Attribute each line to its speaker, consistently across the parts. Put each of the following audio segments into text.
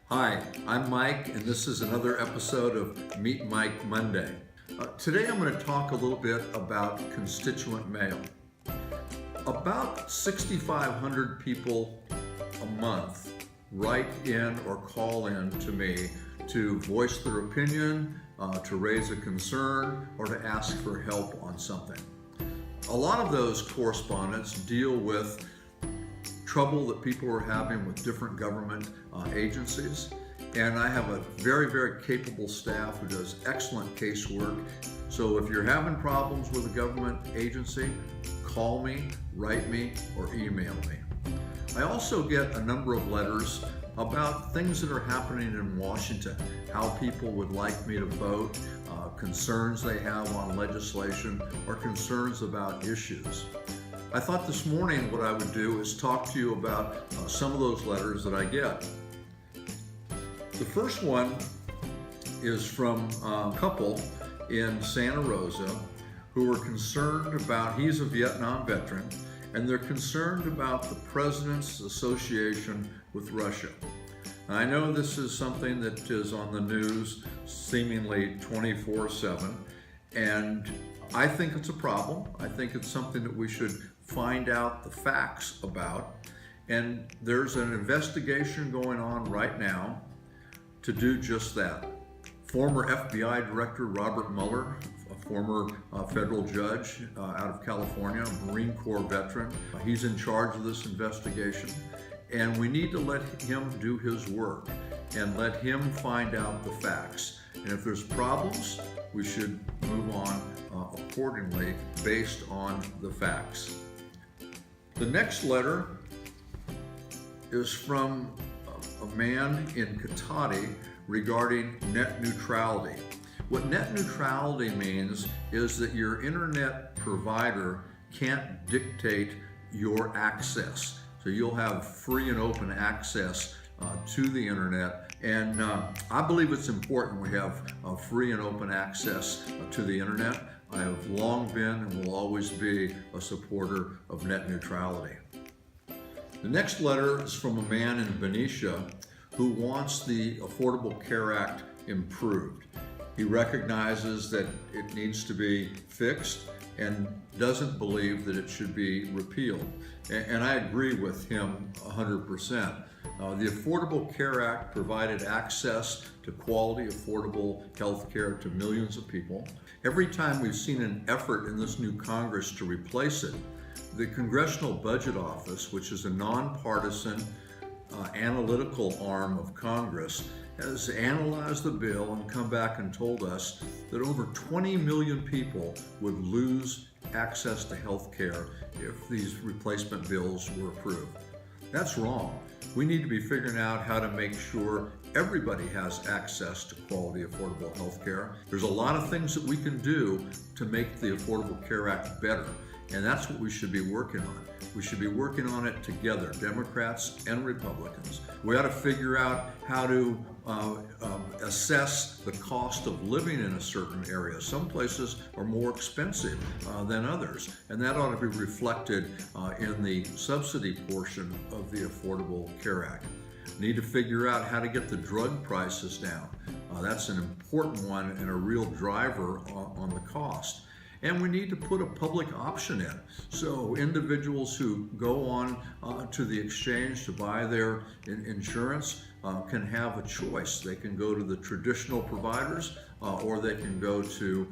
Speaker 1: Hi, I'm Mike, and this is another episode of Meet Mike Monday. Today I'm going to talk a little bit about constituent mail. About 6,500 people a month write in or call in to me to voice their opinion, to raise a concern, or to ask for help on something. A lot of those correspondents deal with trouble that people are having with different government agencies. And I have a very, very capable staff who does excellent casework. So if you're having problems with a government agency, call me, write me, or email me. I also get a number of letters about things that are happening in Washington, how people would like me to vote, concerns they have on legislation, or concerns about issues. I thought this morning what I would do is talk to you about some of those letters that I get. The first one is from a couple in Santa Rosa who are concerned about, he's a Vietnam veteran, and they're concerned about the President's association with Russia. I know this is something that is on the news seemingly 24/7, and I think it's a problem. I think it's something that we should find out the facts about. And there's an investigation going on right now to do just that. Former FBI Director Robert Mueller, a former federal judge out of California, Marine Corps veteran, he's in charge of this investigation. And we need to let him do his work and let him find out the facts. And if there's problems, we should move on accordingly based on the facts. The next letter is from a man in Katati regarding net neutrality. What net neutrality means is that your internet provider can't dictate your access. So you'll have free and open access to the internet. And I believe it's important we have free and open access to the internet. I have long been and will always be a supporter of net neutrality. The next letter is from a man in Benicia who wants the Affordable Care Act improved. He recognizes that it needs to be fixed and doesn't believe that it should be repealed. And I agree with him 100%. The Affordable Care Act provided access to quality, affordable health care to millions of people. Every time we've seen an effort in this new Congress to replace it, the Congressional Budget Office, which is a nonpartisan analytical arm of Congress, has analyzed the bill and come back and told us that over 20 million people would lose access to health care if these replacement bills were approved. That's wrong. We need to be figuring out how to make sure everybody has access to quality, affordable health care. There's a lot of things that we can do to make the Affordable Care Act better, and that's what we should be working on. We should be working on it together, Democrats and Republicans. We ought to figure out how to assess the cost of living in a certain area. Some places are more expensive than others, and that ought to be reflected in the subsidy portion of the Affordable Care Act. Need to figure out how to get the drug prices down. That's an important one and a real driver on the cost. And we need to put a public option in. So individuals who go on to the exchange to buy their insurance can have a choice. They can go to the traditional providers or they can go to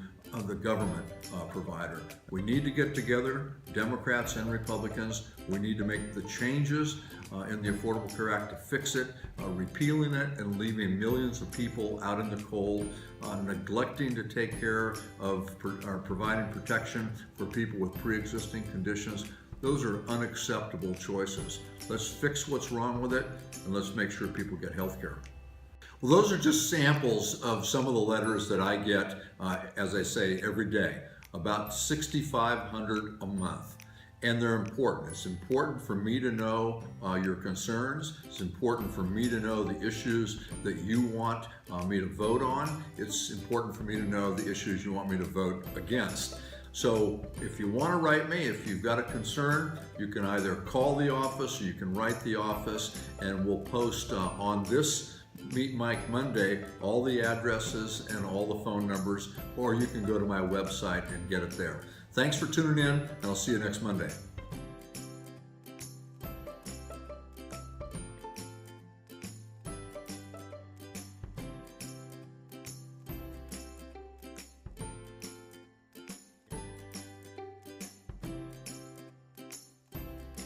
Speaker 1: the government provider. We need to get together, Democrats and Republicans. We need to make the changes in the Affordable Care Act to fix it, repealing it and leaving millions of people out in the cold, neglecting to take care of providing protection for people with pre-existing conditions. Those are unacceptable choices. Let's fix what's wrong with it, and let's make sure people get health care. Well, those are just samples of some of the letters that I get, as I say, every day, about 6,500 a month. And they're important. It's important for me to know your concerns. It's important for me to know the issues that you want me to vote on. It's important for me to know the issues you want me to vote against. So if you want to write me, if you've got a concern, you can either call the office or you can write the office, and we'll post on this Meet Mike Monday, all the addresses and all the phone numbers, or you can go to my website and get it there. Thanks for tuning in, and I'll see you next Monday.